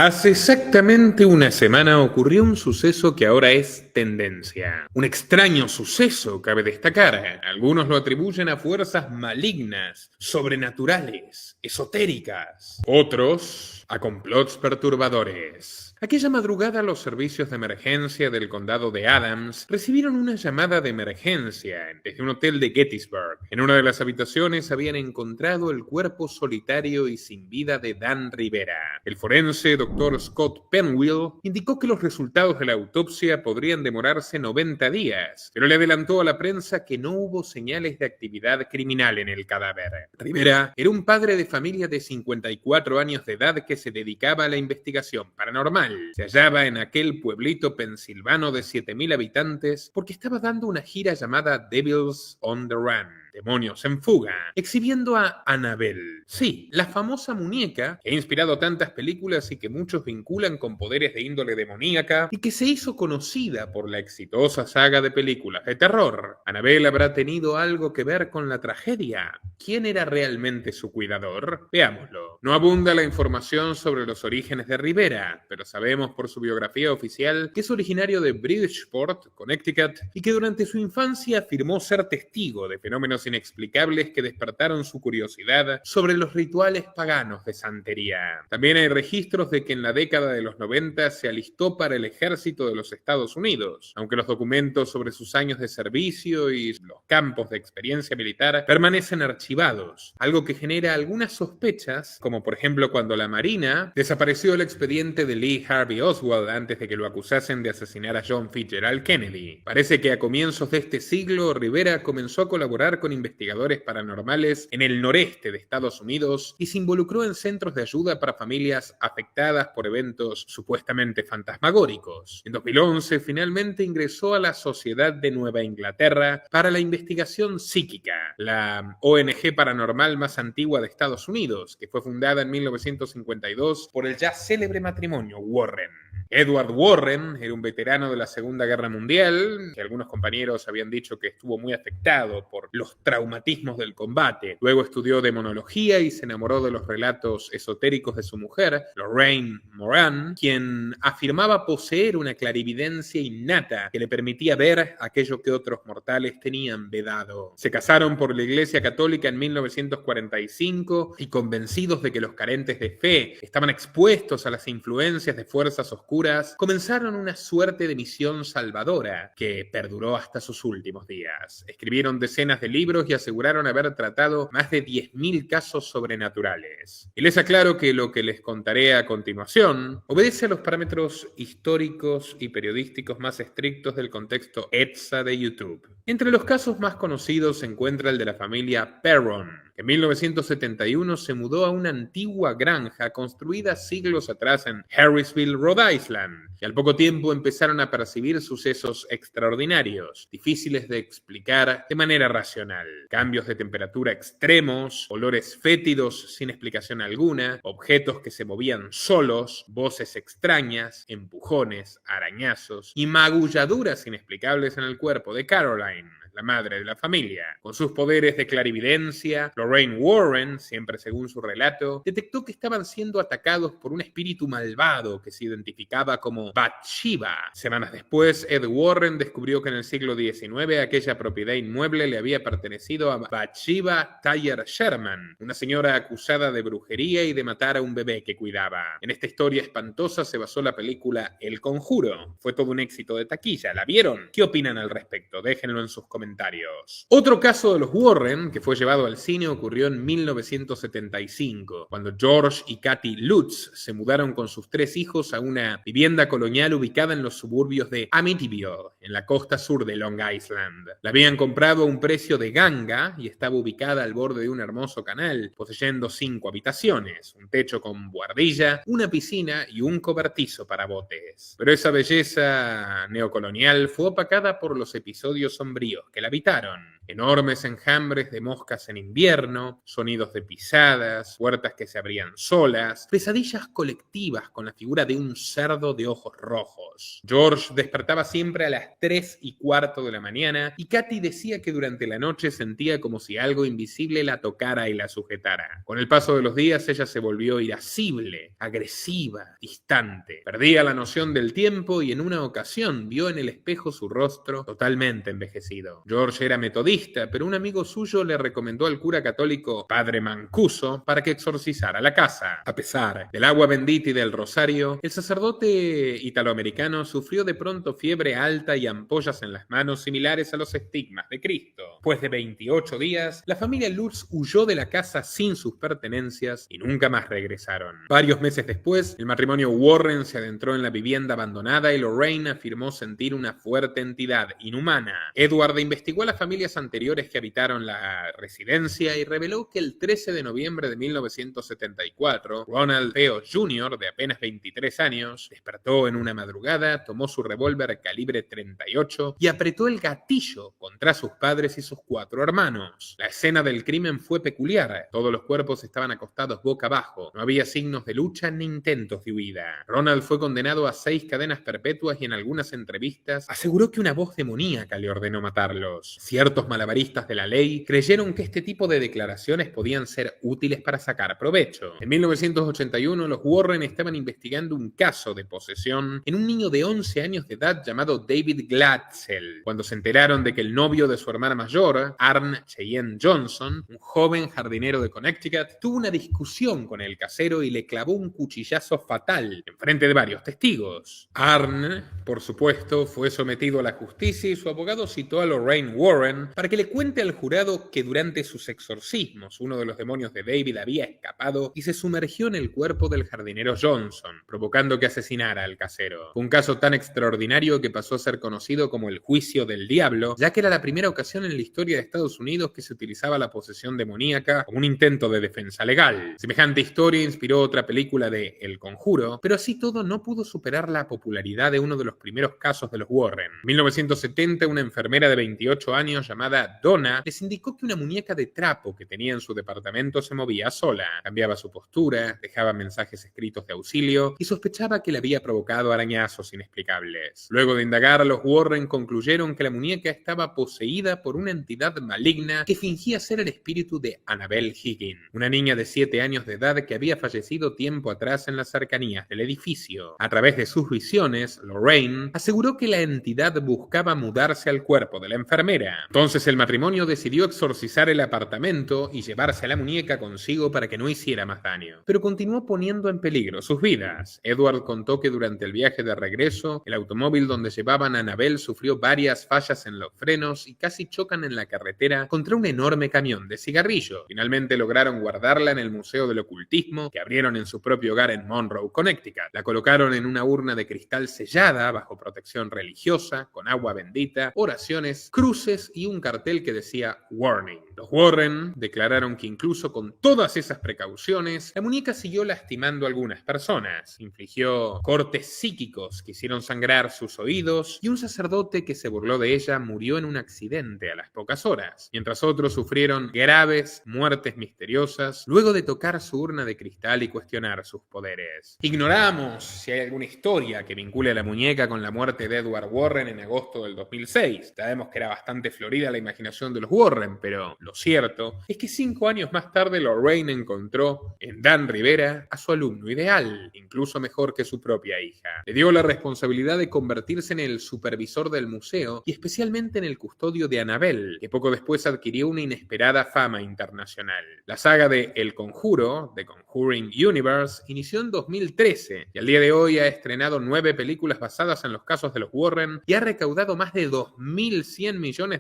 Hace exactamente una semana ocurrió un suceso que ahora es tendencia. Un extraño suceso, cabe destacar. Algunos lo atribuyen a fuerzas malignas, sobrenaturales, esotéricas. Otros a complots perturbadores. Aquella madrugada los servicios de emergencia del condado de Adams recibieron una llamada de emergencia desde un hotel de Gettysburg. En una de las habitaciones habían encontrado el cuerpo solitario y sin vida de Dan Rivera. El forense Dr. Scott Penwill indicó que los resultados de la autopsia podrían demorarse 90 días, pero le adelantó a la prensa que no hubo señales de actividad criminal en el cadáver. Rivera era un padre de familia de 54 años de edad que se dedicaba a la investigación paranormal. Se hallaba en aquel pueblito pensilvano de 7.000 habitantes porque estaba dando una gira llamada Devils on the Run, Demonios en Fuga, exhibiendo a Annabelle. Sí, la famosa muñeca que ha inspirado tantas películas y que muchos vinculan con poderes de índole demoníaca y que se hizo conocida por la exitosa saga de películas de terror. ¿Annabelle habrá tenido algo que ver con la tragedia? ¿Quién era realmente su cuidador? Veámoslo. No abunda la información sobre los orígenes de Rivera, pero sabemos por su biografía oficial que es originario de Bridgeport, Connecticut, y que durante su infancia afirmó ser testigo de fenómenos inexplicables que despertaron su curiosidad sobre los rituales paganos de santería. También hay registros de que en la década de los 90 se alistó para el ejército de los Estados Unidos, aunque los documentos sobre sus años de servicio y los campos de experiencia militar permanecen archivados, algo que genera algunas sospechas, como por ejemplo cuando la Marina desapareció el expediente de Lee Harvey Oswald antes de que lo acusasen de asesinar a John Fitzgerald Kennedy. Parece que a comienzos de este siglo Rivera comenzó a colaborar con investigadores paranormales en el noreste de Estados Unidos y se involucró en centros de ayuda para familias afectadas por eventos supuestamente fantasmagóricos. En 2011 finalmente ingresó a la Sociedad de Nueva Inglaterra para la Investigación Psíquica, la ONG paranormal más antigua de Estados Unidos, que fue fundada en 1952 por el ya célebre matrimonio Warren. Edward Warren era un veterano de la Segunda Guerra Mundial, que algunos compañeros habían dicho que estuvo muy afectado por los traumatismos del combate. Luego estudió demonología y se enamoró de los relatos esotéricos de su mujer, Lorraine Moran, quien afirmaba poseer una clarividencia innata que le permitía ver aquello que otros mortales tenían vedado. Se casaron por la Iglesia Católica en 1945 y convencidos de que los carentes de fe estaban expuestos a las influencias de fuerzas oscuras, comenzaron una suerte de misión salvadora que perduró hasta sus últimos días. Escribieron decenas de libros y aseguraron haber tratado más de 10.000 casos sobrenaturales. Y les aclaro que lo que les contaré a continuación obedece a los parámetros históricos y periodísticos más estrictos del contexto ETSA de YouTube. Entre los casos más conocidos se encuentra el de la familia Perron, que en 1971 se mudó a una antigua granja construida siglos atrás en Harrisville, Rhode Island, y al poco tiempo empezaron a percibir sucesos extraordinarios, difíciles de explicar de manera racional. Cambios de temperatura extremos, olores fétidos sin explicación alguna, objetos que se movían solos, voces extrañas, empujones, arañazos y magulladuras inexplicables en el cuerpo de Caroline, la madre de la familia. Con sus poderes de clarividencia, Lorraine Warren, siempre según su relato, detectó que estaban siendo atacados por un espíritu malvado que se identificaba como Bathsheba. Semanas después, Ed Warren descubrió que en el siglo XIX aquella propiedad inmueble le había pertenecido a Bathsheba Thayer Sherman, una señora acusada de brujería y de matar a un bebé que cuidaba. En esta historia espantosa se basó la película El Conjuro. Fue todo un éxito de taquilla. ¿La vieron? ¿Qué opinan al respecto? Déjenlo en sus comentarios. Otro caso de los Warren que fue llevado al cine ocurrió en 1975, cuando George y Kathy Lutz se mudaron con sus 3 hijos a una vivienda colonial ubicada en los suburbios de Amityville, en la costa sur de Long Island. La habían comprado a un precio de ganga y estaba ubicada al borde de un hermoso canal, poseyendo 5 habitaciones, un techo con buhardilla, una piscina y un cobertizo para botes. Pero esa belleza neocolonial fue opacada por los episodios sombríos que la habitaron. Enormes enjambres de moscas en invierno, sonidos de pisadas, puertas que se abrían solas, pesadillas colectivas con la figura de un cerdo de ojos rojos. George despertaba siempre a las 3:15 de la mañana y Katy decía que durante la noche sentía como si algo invisible la tocara y la sujetara. Con el paso de los días ella se volvió irascible, agresiva, distante. Perdía la noción del tiempo y en una ocasión vio en el espejo su rostro totalmente envejecido. George era metodista, pero un amigo suyo le recomendó al cura católico Padre Mancuso para que exorcizara la casa. A pesar del agua bendita y del rosario, el sacerdote italoamericano sufrió de pronto fiebre alta y ampollas en las manos similares a los estigmas de Cristo. Después de 28 días, la familia Lutz huyó de la casa sin sus pertenencias y nunca más regresaron. Varios meses después, el matrimonio Warren se adentró en la vivienda abandonada y Lorraine afirmó sentir una fuerte entidad inhumana. Edward investigó a las familias anteriores que habitaron la residencia y reveló que el 13 de noviembre de 1974, Ronald Theo Jr., de apenas 23 años, despertó en una madrugada, tomó su revólver calibre 38 y apretó el gatillo contra sus padres y sus 4 hermanos. La escena del crimen fue peculiar. Todos los cuerpos estaban acostados boca abajo. No había signos de lucha ni intentos de huida. Ronald fue condenado a 6 cadenas perpetuas y en algunas entrevistas aseguró que una voz demoníaca le ordenó matarlos. Ciertos malabaristas de la ley creyeron que este tipo de declaraciones podían ser útiles para sacar provecho. En 1981, los Warren estaban investigando un caso de posesión en un niño de 11 años de edad llamado David Glatzel. Cuando se enteraron de que el novio de su hermana mayor, Arne Cheyenne Johnson, un joven jardinero de Connecticut, tuvo una discusión con el casero y le clavó un cuchillazo fatal en frente de varios testigos. Arne, por supuesto, fue sometido a la justicia y su abogado citó a Lorraine Warren para que le cuente al jurado que durante sus exorcismos uno de los demonios de David había escapado y se sumergió en el cuerpo del jardinero Johnson, provocando que asesinara al casero. Fue un caso tan extraordinario que pasó a ser conocido como el juicio del diablo, ya que era la primera ocasión en la historia de Estados Unidos que se utilizaba la posesión demoníaca como un intento de defensa legal. Semejante historia inspiró otra película de El Conjuro, pero así todo no pudo superar la popularidad de uno de los primeros casos de los Warren. En 1970, una enfermera de 28 años llamada Donna les indicó que una muñeca de trapo que tenía en su departamento se movía sola, cambiaba su postura, dejaba mensajes escritos de auxilio y sospechaba que le había provocado arañazos inexplicables. Luego de indagar, los Warren concluyeron que la muñeca estaba poseída por una entidad maligna que fingía ser el espíritu de Annabelle Higgin, una niña de 7 años de edad que había fallecido tiempo atrás en las cercanías del edificio. A través de sus visiones, Lorraine aseguró que la entidad buscaba mudarse al cuerpo de la enfermera. Entonces el matrimonio decidió exorcizar el apartamento y llevarse a la muñeca consigo para que no hiciera más daño. Pero continuó poniendo en peligro sus vidas. Edward contó que durante el viaje de regreso, el automóvil donde llevaban a Annabelle sufrió varias fallas en los frenos y casi chocan en la carretera contra un enorme camión de cigarrillos. Finalmente lograron guardarla en el Museo del Ocultismo, que abrieron en su propio hogar en Monroe, Connecticut. La colocaron en una urna de cristal sellada, bajo protección religiosa, con agua bendita, oraciones, cruces y un cartel que decía Warning. Los Warren declararon que incluso con todas esas precauciones, la muñeca siguió lastimando a algunas personas. Infligió cortes psíquicos que hicieron sangrar sus oídos y un sacerdote que se burló de ella murió en un accidente a las pocas horas, mientras otros sufrieron graves muertes misteriosas luego de tocar su urna de cristal y cuestionar sus poderes. Ignoramos si hay alguna historia que vincule a la muñeca con la muerte de Edward Warren en agosto del 2006. Sabemos que era bastante florida la imaginación de los Warren, pero lo cierto es que 5 años más tarde Lorraine encontró en Dan Rivera a su alumno ideal, incluso mejor que su propia hija. Le dio la responsabilidad de convertirse en el supervisor del museo y especialmente en el custodio de Annabelle, que poco después adquirió una inesperada fama internacional. La saga de El Conjuro, The Conjuring Universe, inició en 2013 y al día de hoy ha estrenado 9 películas basadas en los casos de los Warren y ha recaudado más de $2.100 millones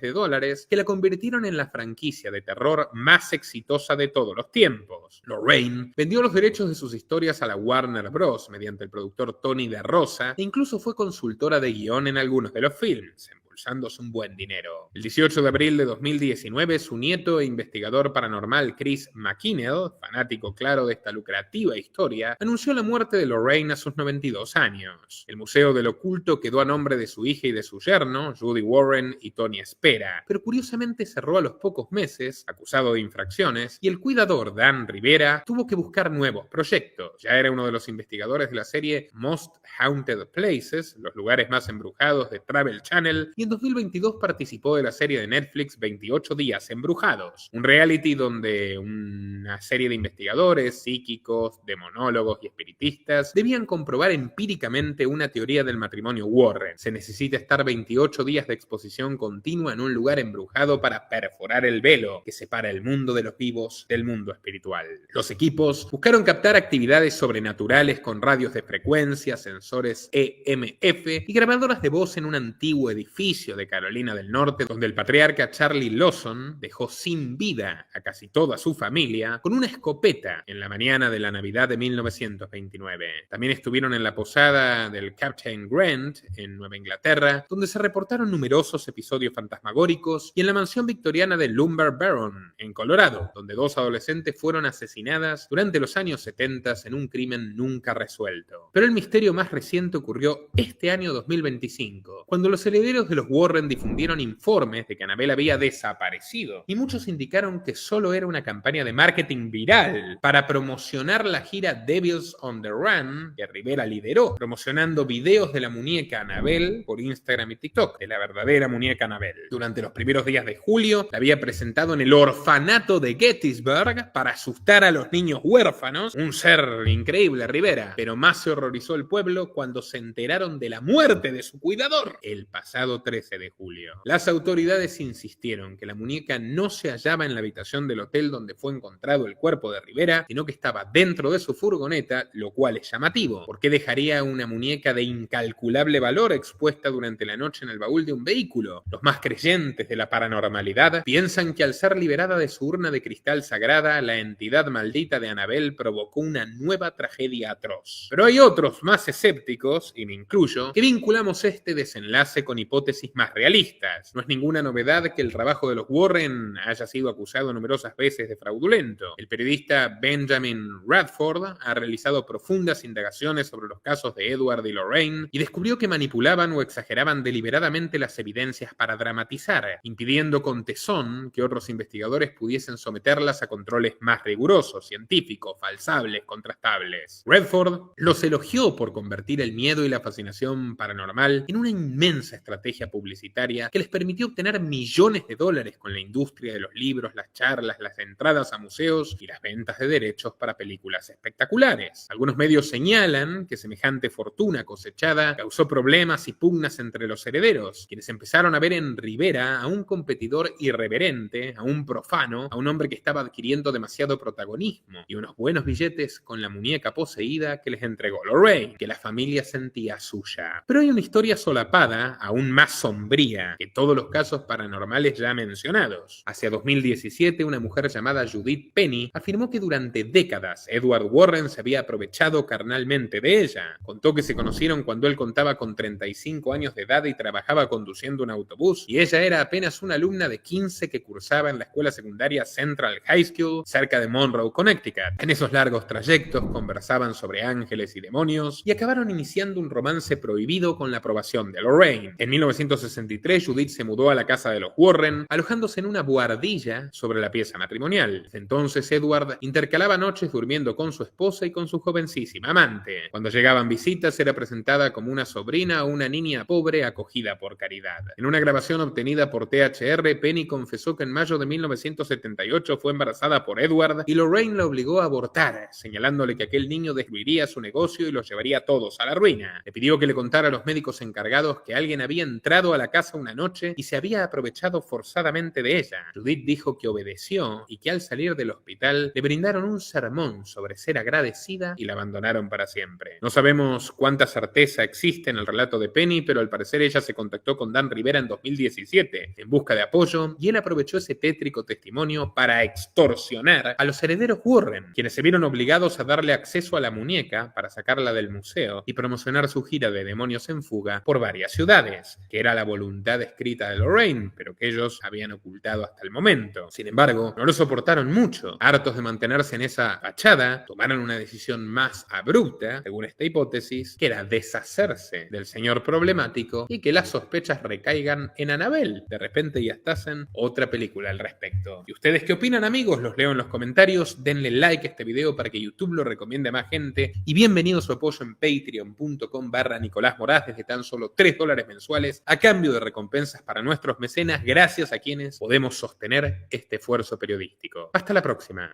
que la convirtieron en la franquicia de terror más exitosa de todos los tiempos. Lorraine vendió los derechos de sus historias a la Warner Bros. Mediante el productor Tony DeRosa e incluso fue consultora de guión en algunos de los films. embolsándose un buen dinero. El 18 de abril de 2019, su nieto e investigador paranormal Chris McKinnell, fanático claro de esta lucrativa historia, anunció la muerte de Lorraine a sus 92 años. El Museo del Oculto quedó a nombre de su hija y de su yerno, Judy Warren y Tony Spera, pero curiosamente cerró a los pocos meses, acusado de infracciones, y el cuidador Dan Rivera tuvo que buscar nuevos proyectos. Ya era uno de los investigadores de la serie Most Haunted Places, los lugares más embrujados de Travel Channel, y en 2022 participó de la serie de Netflix 28 días embrujados, un reality donde una serie de investigadores, psíquicos, demonólogos y espiritistas debían comprobar empíricamente una teoría del matrimonio Warren. Se necesita estar 28 días de exposición continua en un lugar embrujado para perforar el velo que separa el mundo de los vivos del mundo espiritual. Los equipos buscaron captar actividades sobrenaturales con radios de frecuencia, sensores EMF y grabadoras de voz en un antiguo edificio de Carolina del Norte donde el patriarca Charlie Lawson dejó sin vida a casi toda su familia con una escopeta en la mañana de la Navidad de 1929. También estuvieron en la posada del Captain Grant en Nueva Inglaterra, donde se reportaron numerosos episodios fantasmagóricos, y en la mansión victoriana de Lumber Baron en Colorado, donde 2 adolescentes fueron asesinadas durante los años 70 en un crimen nunca resuelto. Pero el misterio más reciente ocurrió este año 2025, cuando los herederos de los Warren difundieron informes de que Annabelle había desaparecido, y muchos indicaron que solo era una campaña de marketing viral para promocionar la gira Devils on the Run que Rivera lideró, promocionando videos de la muñeca Annabelle por Instagram y TikTok, de la verdadera muñeca Annabelle. Durante los primeros días de julio, la había presentado en el orfanato de Gettysburg para asustar a los niños huérfanos, un ser increíble Rivera, pero más se horrorizó el pueblo cuando se enteraron de la muerte de su cuidador el pasado 13 de julio. Las autoridades insistieron que la muñeca no se hallaba en la habitación del hotel donde fue encontrado el cuerpo de Rivera, sino que estaba dentro de su furgoneta, lo cual es llamativo. ¿Por qué dejaría una muñeca de incalculable valor expuesta durante la noche en el baúl de un vehículo? Los más creyentes de la paranormalidad piensan que al ser liberada de su urna de cristal sagrada, la entidad maldita de Annabelle provocó una nueva tragedia atroz. Pero hay otros más escépticos, y me incluyo, que vinculamos este desenlace con hipótesis más realistas. No es ninguna novedad que el trabajo de los Warren haya sido acusado numerosas veces de fraudulento. El periodista Benjamin Radford ha realizado profundas indagaciones sobre los casos de Edward y Lorraine y descubrió que manipulaban o exageraban deliberadamente las evidencias para dramatizar, impidiendo con tesón que otros investigadores pudiesen someterlas a controles más rigurosos, científicos, falsables, contrastables. Radford los elogió por convertir el miedo y la fascinación paranormal en una inmensa estrategia publicitaria que les permitió obtener millones de dólares con la industria de los libros, las charlas, las entradas a museos y las ventas de derechos para películas espectaculares. Algunos medios señalan que semejante fortuna cosechada causó problemas y pugnas entre los herederos, quienes empezaron a ver en Rivera a un competidor irreverente, a un profano, a un hombre que estaba adquiriendo demasiado protagonismo y unos buenos billetes con la muñeca poseída que les entregó Lorraine, que la familia sentía suya. Pero hay una historia solapada, aún más sombría, que todos los casos paranormales ya mencionados. Hacia 2017, una mujer llamada Judith Penny afirmó que durante décadas Edward Warren se había aprovechado carnalmente de ella. Contó que se conocieron cuando él contaba con 35 años de edad y trabajaba conduciendo un autobús, y ella era apenas una alumna de 15 que cursaba en la escuela secundaria Central High School cerca de Monroe, Connecticut. En esos largos trayectos conversaban sobre ángeles y demonios y acabaron iniciando un romance prohibido con la aprobación de Lorraine. En 1963, Judith se mudó a la casa de los Warren, alojándose en una buhardilla sobre la pieza matrimonial. Desde entonces, Edward intercalaba noches durmiendo con su esposa y con su jovencísima amante. Cuando llegaban visitas, era presentada como una sobrina o una niña pobre acogida por caridad. En una grabación obtenida por THR, Penny confesó que en mayo de 1978 fue embarazada por Edward y Lorraine la obligó a abortar, señalándole que aquel niño destruiría su negocio y los llevaría a todos a la ruina. Le pidió que le contara a los médicos encargados que alguien había entrado a la casa una noche y se había aprovechado forzadamente de ella. Judith dijo que obedeció y que al salir del hospital le brindaron un sermón sobre ser agradecida y la abandonaron para siempre. No sabemos cuánta certeza existe en el relato de Penny, pero al parecer ella se contactó con Dan Rivera en 2017 en busca de apoyo y él aprovechó ese tétrico testimonio para extorsionar a los herederos Warren, quienes se vieron obligados a darle acceso a la muñeca para sacarla del museo y promocionar su gira de demonios en fuga por varias ciudades, que era era la voluntad escrita de Lorraine, pero que ellos habían ocultado hasta el momento. Sin embargo, no lo soportaron mucho. Hartos de mantenerse en esa fachada, tomaron una decisión más abrupta, según esta hipótesis, que era deshacerse del señor problemático y que las sospechas recaigan en Annabelle. De repente ya hasta hacen otra película al respecto. ¿Y ustedes qué opinan, amigos? Los leo en los comentarios. Denle like a este video para que YouTube lo recomiende a más gente. Y bienvenido a su apoyo en patreon.com/Nicolás Moraz desde tan solo $3 mensuales a cambio de recompensas para nuestros mecenas, gracias a quienes podemos sostener este esfuerzo periodístico. Hasta la próxima.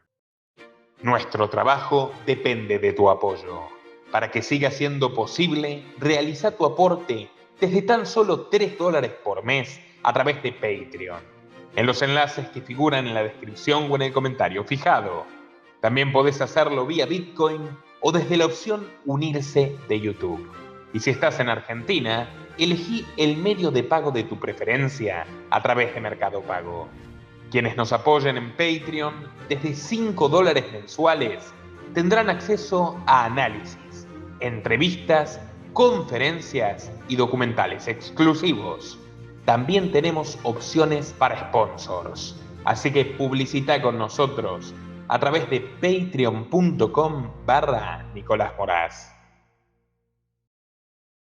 Nuestro trabajo depende de tu apoyo. Para que siga siendo posible, realiza tu aporte desde tan solo $3 por mes a través de Patreon, en los enlaces que figuran en la descripción o en el comentario fijado. También podés hacerlo vía Bitcoin o desde la opción Unirse de YouTube. Y si estás en Argentina, elegí el medio de pago de tu preferencia a través de Mercado Pago. Quienes nos apoyen en Patreon desde $5 mensuales tendrán acceso a análisis, entrevistas, conferencias y documentales exclusivos. También tenemos opciones para sponsors, así que publicita con nosotros a través de patreon.com/Nicolás Moraz.